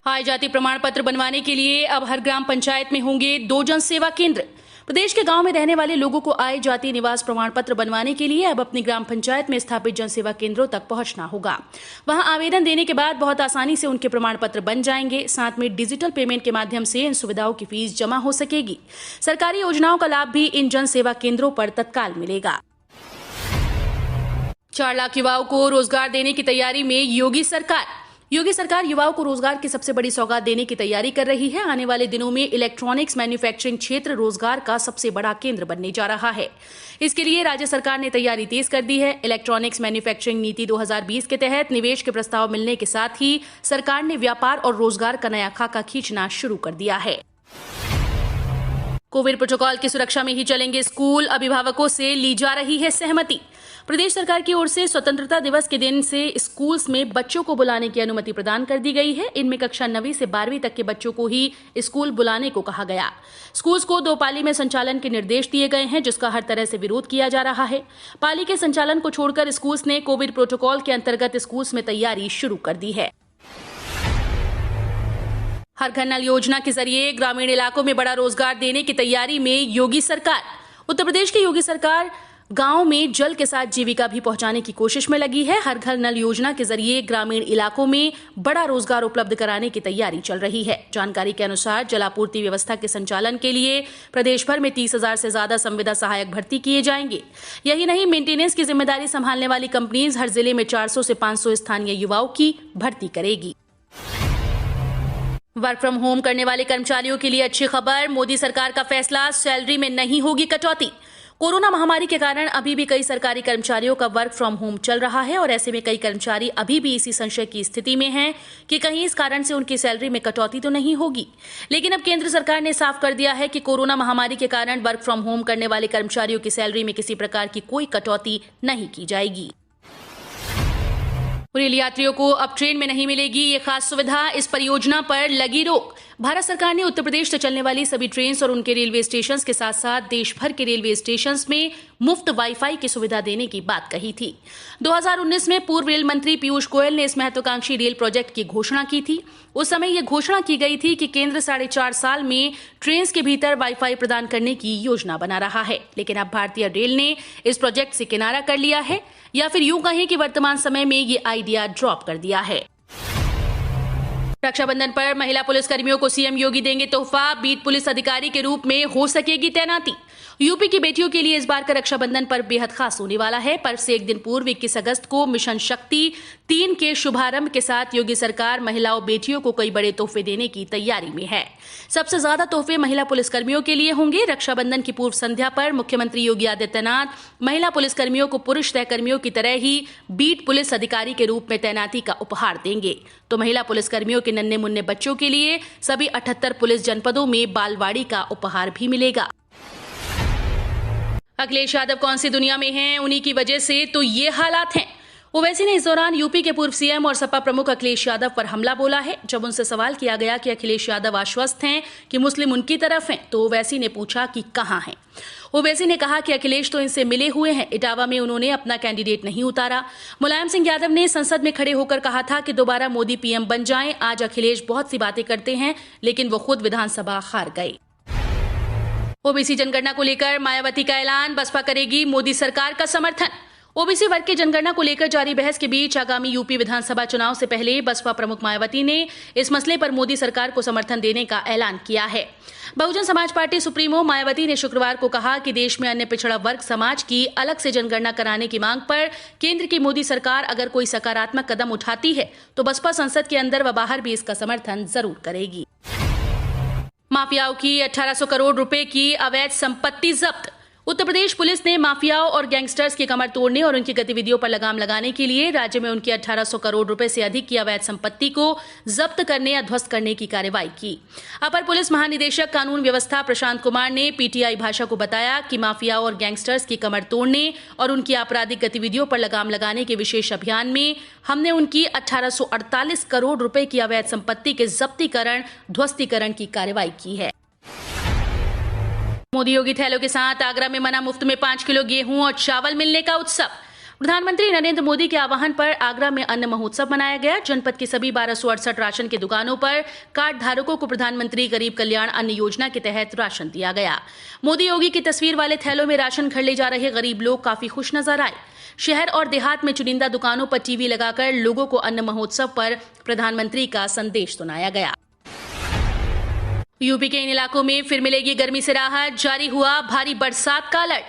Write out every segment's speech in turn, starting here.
आय जाति प्रमाण पत्र बनवाने के लिए अब हर ग्राम पंचायत में होंगे 2 जन सेवा केंद्र। प्रदेश के गांव में रहने वाले लोगों को आय जाति निवास प्रमाण पत्र बनवाने के लिए अब अपनी ग्राम पंचायत में स्थापित जन सेवा केंद्रों तक पहुंचना होगा। वहां आवेदन देने के बाद बहुत आसानी से उनके प्रमाण पत्र बन जाएंगे। साथ में डिजिटल पेमेंट के माध्यम से इन सुविधाओं की फीस जमा हो सकेगी। सरकारी योजनाओं का लाभ भी इन जन सेवा केंद्रों पर तत्काल मिलेगा। 4 लाख युवाओं को रोजगार देने की तैयारी में योगी सरकार युवाओं को रोजगार की सबसे बड़ी सौगात देने की तैयारी कर रही है। आने वाले दिनों में इलेक्ट्रॉनिक्स मैन्युफैक्चरिंग क्षेत्र रोजगार का सबसे बड़ा केंद्र बनने जा रहा है। इसके लिए राज्य सरकार ने तैयारी तेज कर दी है। इलेक्ट्रॉनिक्स मैन्युफैक्चरिंग नीति 2020 के तहत निवेश के प्रस्ताव मिलने के साथ ही सरकार ने व्यापार और रोजगार का नया खाका खींचना शुरू कर दिया है। कोविड प्रोटोकॉल की सुरक्षा में ही चलेंगे स्कूल, अभिभावकों से ली जा रही है सहमति। प्रदेश सरकार की ओर से स्वतंत्रता दिवस के दिन से स्कूल्स में बच्चों को बुलाने की अनुमति प्रदान कर दी गई है। इनमें कक्षा 9वीं से 12वीं तक के बच्चों को ही स्कूल बुलाने को कहा गया। स्कूल्स को 2 पाली में संचालन के निर्देश दिए गए हैं, जिसका हर तरह से विरोध किया जा रहा है। पाली के संचालन को छोड़कर स्कूल्स ने कोविड प्रोटोकॉल के अंतर्गत स्कूल्स में तैयारी शुरू कर दी है। हर घर नल योजना के जरिए ग्रामीण इलाकों में बड़ा रोजगार देने की तैयारी में योगी सरकार। उत्तर प्रदेश की योगी सरकार गांव में जल के साथ जीविका भी पहुंचाने की कोशिश में लगी है। हर घर नल योजना के जरिए ग्रामीण इलाकों में बड़ा रोजगार उपलब्ध कराने की तैयारी चल रही है। जानकारी के अनुसार जलापूर्ति व्यवस्था के संचालन के लिए प्रदेश भर में 30,000 से ज्यादा संविदा सहायक भर्ती किए जाएंगे। यही नहीं, मेंटेनेंस की जिम्मेदारी संभालने वाली कंपनीज हर जिले में 400 से 500 स्थानीय युवाओं की भर्ती करेगी। वर्क फ्रॉम होम करने वाले कर्मचारियों के लिए अच्छी खबर। मोदी सरकार का फैसला, सैलरी में नहीं होगी कटौती। कोरोना महामारी के कारण अभी भी कई सरकारी कर्मचारियों का वर्क फ्रॉम होम चल रहा है और ऐसे में कई कर्मचारी अभी भी इसी संशय की स्थिति में हैं कि कहीं इस कारण से उनकी सैलरी में कटौती तो नहीं होगी। लेकिन अब केंद्र सरकार ने साफ कर दिया है कि कोरोना महामारी के कारण वर्क फ्रॉम होम करने वाले कर्मचारियों की सैलरी में किसी प्रकार की कोई कटौती नहीं की जाएगी। रेल यात्रियों को अब ट्रेन में नहीं मिलेगी ये खास सुविधा। इस परियोजना पर लगी रोक। भारत सरकार ने उत्तर प्रदेश से चलने वाली सभी ट्रेन्स और उनके रेलवे स्टेशंस के साथ साथ देश भर के रेलवे स्टेशंस में मुफ्त वाईफाई की सुविधा देने की बात कही थी। 2019 में पूर्व रेल मंत्री पीयूष गोयल ने इस महत्वाकांक्षी रेल प्रोजेक्ट की घोषणा की थी। उस समय यह घोषणा की गई थी कि केंद्र 4.5 साल में ट्रेन्स के भीतर वाईफाई प्रदान करने की योजना बना रहा है। लेकिन अब भारतीय रेल ने इस प्रोजेक्ट से किनारा कर लिया है, या फिर यूं कहें कि वर्तमान समय में ये आइडिया ड्रॉप कर दिया है। रक्षाबंधन पर महिला पुलिस कर्मियों को सीएम योगी देंगे तोहफा। बीट पुलिस अधिकारी के रूप में हो सकेगी तैनाती। यूपी की बेटियों के लिए इस बार का रक्षाबंधन पर्व बेहद खास होने वाला है। पर्व से एक दिन पूर्व 21 अगस्त को मिशन शक्ति 3 के शुभारंभ के साथ योगी सरकार महिलाओं बेटियों को कई बड़े तोहफे देने की तैयारी में है। सबसे ज्यादा तोहफे महिला पुलिसकर्मियों के लिए होंगे। रक्षाबंधन की पूर्व संध्या पर मुख्यमंत्री योगी आदित्यनाथ महिला पुलिसकर्मियों को पुरुष सहकर्मियों की तरह ही बीट पुलिस अधिकारी के रूप में तैनाती का उपहार देंगे। तो महिला पुलिसकर्मियों के नन्हे मुन्ने बच्चों के लिए सभी 78 पुलिस जनपदों में बालवाड़ी का उपहार भी मिलेगा। अखिलेश यादव कौन सी दुनिया में हैं? उन्हीं की वजह से तो ये हालात हैं। ओवैसी ने इस दौरान यूपी के पूर्व सीएम और सपा प्रमुख अखिलेश यादव पर हमला बोला है। जब उनसे सवाल किया गया कि अखिलेश यादव आश्वस्त हैं कि मुस्लिम उनकी तरफ हैं, तो ओवैसी ने पूछा कि कहां हैं। ओवैसी ने कहा कि अखिलेश तो इनसे मिले हुए हैं। इटावा में उन्होंने अपना कैंडिडेट नहीं उतारा। मुलायम सिंह यादव ने संसद में खड़े होकर कहा था कि दोबारा मोदी पीएम बन जाएं। आज अखिलेश बहुत सी बातें करते हैं, लेकिन वो खुद विधानसभा हार गए। ओबीसी जनगणना को लेकर मायावती का ऐलान, बसपा करेगी मोदी सरकार का समर्थन। ओबीसी वर्ग की जनगणना को लेकर जारी बहस के बीच आगामी यूपी विधानसभा चुनाव से पहले बसपा प्रमुख मायावती ने इस मसले पर मोदी सरकार को समर्थन देने का ऐलान किया है। बहुजन समाज पार्टी सुप्रीमो मायावती ने शुक्रवार को कहा कि देश में अन्य पिछड़ा वर्ग समाज की अलग से जनगणना कराने की मांग पर केंद्र की मोदी सरकार अगर कोई सकारात्मक कदम उठाती है तो बसपा संसद के अंदर व बाहर भी इसका समर्थन जरूर करेगी। माफियाओं की 1800 करोड़ रुपए की अवैध संपत्ति जब्त। उत्तर प्रदेश पुलिस ने माफियाओं और गैंगस्टर्स की कमर तोड़ने और उनकी गतिविधियों पर लगाम लगाने के लिए राज्य में उनकी 1800 करोड़ रुपए से अधिक की अवैध संपत्ति को जब्त करने या ध्वस्त करने की कार्रवाई की। अपर पुलिस महानिदेशक कानून व्यवस्था प्रशांत कुमार ने पीटीआई भाषा को बताया कि माफियाओं और गैंगस्टर्स की कमर तोड़ने और उनकी आपराधिक गतिविधियों पर लगाम लगाने के विशेष अभियान में हमने उनकी 1848 करोड़ रुपए की अवैध संपत्ति के जब्तीकरण ध्वस्तीकरण की कार्रवाई की है। मोदी योगी थैलों के साथ आगरा में मना मुफ्त में 5 किलो गेहूं और चावल मिलने का उत्सव। प्रधानमंत्री नरेंद्र मोदी के आह्वान पर आगरा में अन्न महोत्सव मनाया गया। जनपद की सभी 1268 राशन की दुकानों पर कार्ड धारकों को प्रधानमंत्री गरीब कल्याण अन्न योजना के तहत राशन दिया गया। मोदी योगी की तस्वीर वाले थैलों में राशन घर ले जा रहे गरीब लोग काफी खुश नजर आए। शहर और देहात में चुनिंदा दुकानों पर टीवी लगाकर लोगों को अन्न महोत्सव पर प्रधानमंत्री का संदेश सुनाया गया। यूपी के इन इलाकों में फिर मिलेगी गर्मी से राहत, जारी हुआ भारी बरसात का अलर्ट।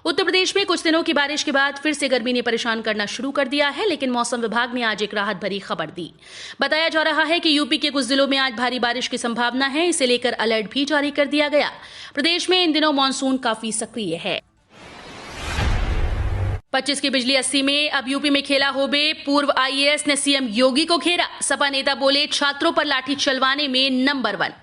उत्तर प्रदेश में कुछ दिनों की बारिश के बाद फिर से गर्मी ने परेशान करना शुरू कर दिया है, लेकिन मौसम विभाग ने आज एक राहत भरी खबर दी। बताया जा रहा है कि यूपी के कुछ जिलों में आज भारी बारिश की संभावना है। इसे लेकर अलर्ट भी जारी कर दिया गया। प्रदेश में इन दिनों मानसून काफी सक्रिय है। 25 की बिजली 80 में अब यूपी में खेला होबे। पूर्व आईएएस ने सीएम योगी को घेरा। सपा नेता बोले छात्रों पर लाठी चलवाने में नंबर 1।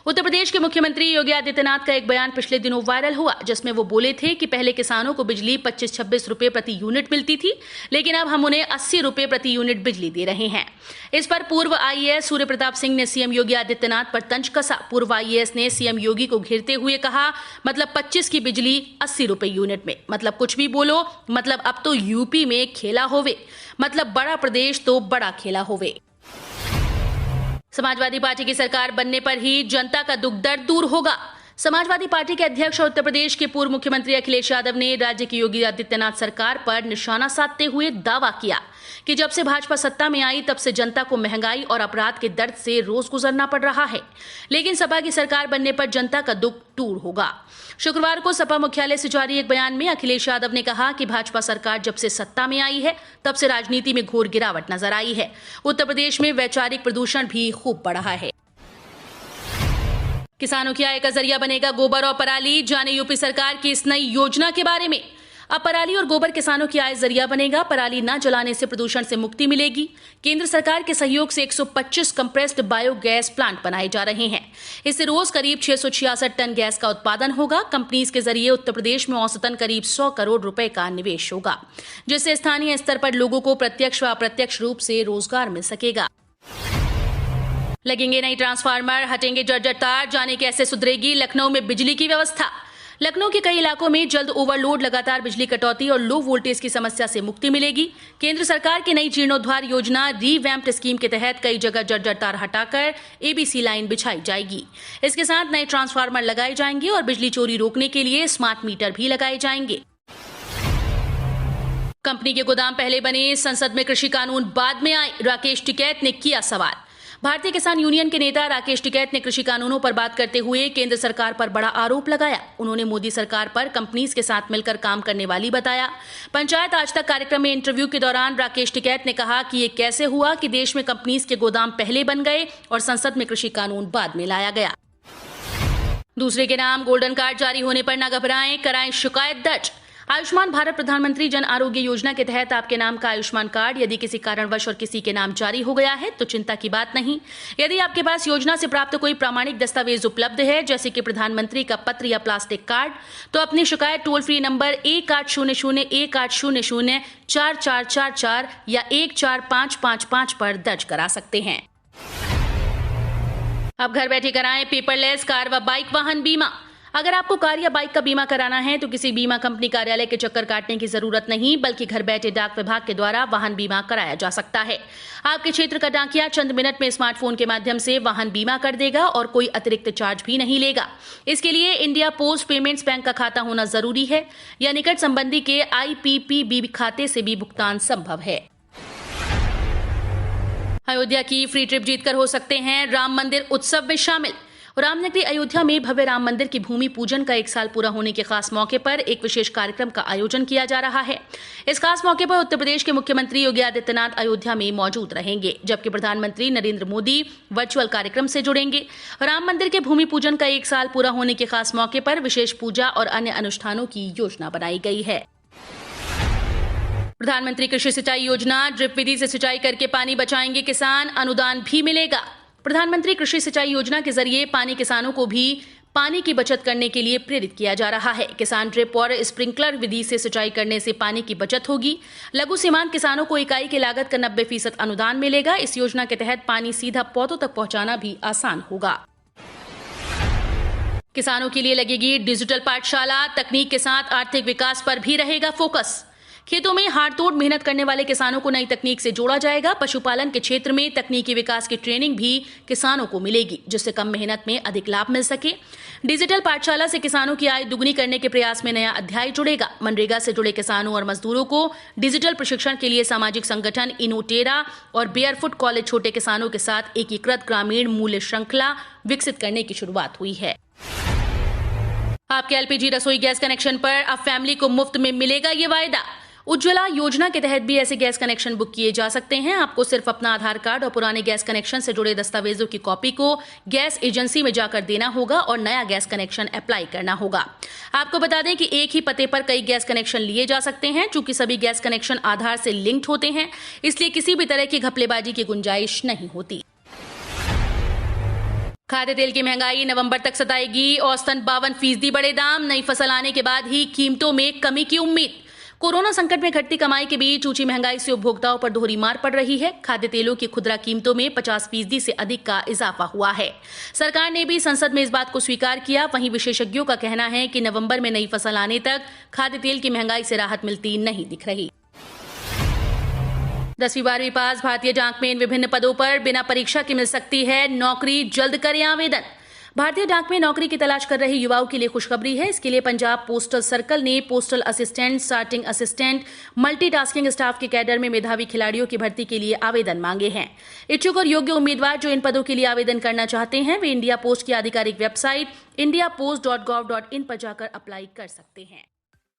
उत्तर प्रदेश के मुख्यमंत्री योगी आदित्यनाथ का एक बयान पिछले दिनों वायरल हुआ, जिसमें वो बोले थे कि पहले किसानों को बिजली 25-26 रुपए प्रति यूनिट मिलती थी, लेकिन अब हम उन्हें 80 रुपए प्रति यूनिट बिजली दे रहे हैं। इस पर पूर्व आईएएस सूर्य प्रताप सिंह ने सीएम योगी आदित्यनाथ पर तंज कसा। पूर्व आईएएस ने सीएम योगी को घेरते हुए कहा, मतलब 25 की बिजली 80 रुपए यूनिट में, मतलब कुछ भी बोलो, मतलब अब तो यूपी में खेला होवे, मतलब बड़ा प्रदेश तो बड़ा खेला होवे। समाजवादी पार्टी की सरकार बनने पर ही जनता का दुख दर्द दूर होगा। समाजवादी पार्टी के अध्यक्ष और उत्तर प्रदेश के पूर्व मुख्यमंत्री अखिलेश यादव ने राज्य की योगी आदित्यनाथ सरकार पर निशाना साधते हुए दावा किया कि जब से भाजपा सत्ता में आई तब से जनता को महंगाई और अपराध के दर्द से रोज गुजरना पड़ रहा है, लेकिन सपा की सरकार बनने पर जनता का दुख दूर होगा। शुक्रवार को सपा मुख्यालय से जारी एक बयान में अखिलेश यादव ने कहा कि भाजपा सरकार जब से सत्ता में आई है तब से राजनीति में घोर गिरावट नजर आई है। उत्तर प्रदेश में वैचारिक प्रदूषण भी खूब बढ़ा है। किसानों की आय का जरिया बनेगा गोबर और पराली। जाने यूपी सरकार की इस नई योजना के बारे में। अब पराली और गोबर किसानों की आय जरिया बनेगा। पराली न जलाने से प्रदूषण से मुक्ति मिलेगी। केंद्र सरकार के सहयोग से 125 कंप्रेस्ड बायोगैस प्लांट बनाए जा रहे हैं। इससे रोज करीब 666 टन गैस का उत्पादन होगा। कंपनीज के जरिए उत्तर प्रदेश में औसतन करीब 100 करोड़ रुपए का निवेश होगा, जिससे स्थानीय स्तर पर लोगों को प्रत्यक्ष व अप्रत्यक्ष रूप से रोजगार मिल सकेगा। लगेंगे नई ट्रांसफार्मर, हटेंगे जर्जर तार। जाने कैसे सुधरेगी लखनऊ में बिजली की व्यवस्था। लखनऊ के कई इलाकों में जल्द ओवरलोड, लगातार बिजली कटौती और लो वोल्टेज की समस्या से मुक्ति मिलेगी। केंद्र सरकार की नई जीर्णोद्धार योजना रीवैम्प्ड स्कीम के तहत कई जगह जर्जर तार हटाकर एबीसी लाइन बिछाई जाएगी। इसके साथ नए ट्रांसफार्मर लगाए जाएंगे और बिजली चोरी रोकने के लिए स्मार्ट मीटर भी लगाए जाएंगे। कंपनी के गोदाम पहले बने, संसद में कृषि कानून बाद में आए। राकेश टिकैत ने किया सवाल। भारतीय किसान यूनियन के नेता राकेश टिकैत ने कृषि कानूनों पर बात करते हुए केंद्र सरकार पर बड़ा आरोप लगाया। उन्होंने मोदी सरकार पर कंपनीज के साथ मिलकर काम करने वाली बताया। पंचायत आज तक कार्यक्रम में इंटरव्यू के दौरान राकेश टिकैत ने कहा कि ये कैसे हुआ कि देश में कंपनीज के गोदाम पहले बन गए और संसद में कृषि कानून बाद में लाया गया। दूसरे के नाम गोल्डन कार्ड जारी होने पर न घबराएं, कराएं शिकायत दर्ज। आयुष्मान भारत प्रधानमंत्री जन आरोग्य योजना के तहत आपके नाम का आयुष्मान कार्ड यदि किसी कारणवश और किसी के नाम जारी हो गया है तो चिंता की बात नहीं। यदि आपके पास योजना से प्राप्त कोई प्रामाणिक दस्तावेज उपलब्ध है, जैसे कि प्रधानमंत्री का पत्र या प्लास्टिक कार्ड, तो अपनी शिकायत टोल फ्री नंबर 1800-1800-4444 या 14555 पर दर्ज करा सकते हैं। अब घर बैठे कराएं पेपरलेस कार व बाइक वाहन बीमा। अगर आपको कार या बाइक का बीमा कराना है तो किसी बीमा कंपनी कार्यालय के चक्कर काटने की जरूरत नहीं, बल्कि घर बैठे डाक विभाग के द्वारा वाहन बीमा कराया जा सकता है। आपके क्षेत्र का डाकिया चंद मिनट में स्मार्टफोन के माध्यम से वाहन बीमा कर देगा और कोई अतिरिक्त चार्ज भी नहीं लेगा। इसके लिए इंडिया पोस्ट पेमेंट्स बैंक का खाता होना जरूरी है या निकट संबंधी के IPPB खाते से भी भुगतान संभव है। अयोध्या की फ्री ट्रिप जीतकर हो सकते हैं राम मंदिर उत्सव में शामिल। रामनगरी अयोध्या में भव्य राम मंदिर की भूमि पूजन का 1 साल पूरा होने के खास मौके पर एक विशेष कार्यक्रम का आयोजन किया जा रहा है। इस खास मौके पर उत्तर प्रदेश के मुख्यमंत्री योगी आदित्यनाथ अयोध्या में मौजूद रहेंगे, जबकि प्रधानमंत्री नरेंद्र मोदी वर्चुअल कार्यक्रम से जुड़ेंगे। राम मंदिर के भूमि पूजन का 1 साल पूरा होने के खास मौके पर विशेष पूजा और अन्य अनुष्ठानों की योजना बनाई गई है। प्रधानमंत्री कृषि सिंचाई योजना, ड्रिप विधि से सिंचाई करके पानी बचाएंगे किसान, अनुदान भी मिलेगा। प्रधानमंत्री कृषि सिंचाई योजना के जरिए किसानों को भी पानी की बचत करने के लिए प्रेरित किया जा रहा है। किसान ड्रिप और स्प्रिंकलर विधि से सिंचाई करने से पानी की बचत होगी। लघु सीमांत किसानों को इकाई की लागत का 90% अनुदान मिलेगा। इस योजना के तहत पानी सीधा पौधों तक पहुंचाना भी आसान होगा। किसानों के लिए लगेगी डिजिटल पाठशाला, तकनीक के साथ आर्थिक विकास पर भी रहेगा फोकस। खेतों में हाड़-तोड़ मेहनत करने वाले किसानों को नई तकनीक से जोड़ा जाएगा। पशुपालन के क्षेत्र में तकनीकी विकास की ट्रेनिंग भी किसानों को मिलेगी, जिससे कम मेहनत में अधिक लाभ मिल सके। डिजिटल पाठशाला से किसानों की आय दुगनी करने के प्रयास में नया अध्याय जुड़ेगा। मनरेगा से जुड़े किसानों और मजदूरों को डिजिटल प्रशिक्षण के लिए सामाजिक संगठन इनोटेरा और बेयरफुट कॉलेज छोटे किसानों के साथ एकीकृत ग्रामीण मूल्य श्रृंखला विकसित करने की शुरुआत हुई है। आपके एलपीजी रसोई गैस कनेक्शन पर अब फैमिली को मुफ्त में मिलेगा ये वायदा। उज्ज्वला योजना के तहत भी ऐसे गैस कनेक्शन बुक किए जा सकते हैं। आपको सिर्फ अपना आधार कार्ड और पुराने गैस कनेक्शन से जुड़े दस्तावेजों की कॉपी को गैस एजेंसी में जाकर देना होगा और नया गैस कनेक्शन अप्लाई करना होगा। आपको बता दें कि एक ही पते पर कई गैस कनेक्शन लिए जा सकते हैं। चूंकि सभी गैस कनेक्शन आधार से लिंक्ड होते हैं, इसलिए किसी भी तरह की घपलेबाजी की गुंजाइश नहीं होती। खाद्य तेल की महंगाई नवंबर तक सताएगी। औसतन 52% बढ़े दाम। नई फसल आने के बाद ही कीमतों में कमी की उम्मीद। कोरोना संकट में घटती कमाई के बीच ऊंची महंगाई से उपभोक्ताओं पर दोहरी मार पड़ रही है। खाद्य तेलों की खुदरा कीमतों में 50% से अधिक का इजाफा हुआ है। सरकार ने भी संसद में इस बात को स्वीकार किया। वहीं विशेषज्ञों का कहना है कि नवंबर में नई फसल आने तक खाद्य तेल की महंगाई से राहत मिलती नहीं दिख रही। 10वीं-12वीं पास भारतीय डाक में इन विभिन्न पदों पर बिना परीक्षा के मिल सकती है नौकरी। जल्द करें आवेदन। भारतीय डाक में नौकरी की तलाश कर रहे युवाओं के लिए खुशखबरी है। इसके लिए पंजाब पोस्टल सर्कल ने postal assistant, sorting assistant, multitasking staff के कैडर में मेधावी खिलाड़ियों की भर्ती के लिए आवेदन मांगे हैं। इच्छुक और योग्य उम्मीदवार जो इन पदों के लिए आवेदन करना चाहते हैं, वे इंडिया पोस्ट की आधिकारिक वेबसाइट indiapost.gov.in पर जाकर अप्लाई कर सकते हैं।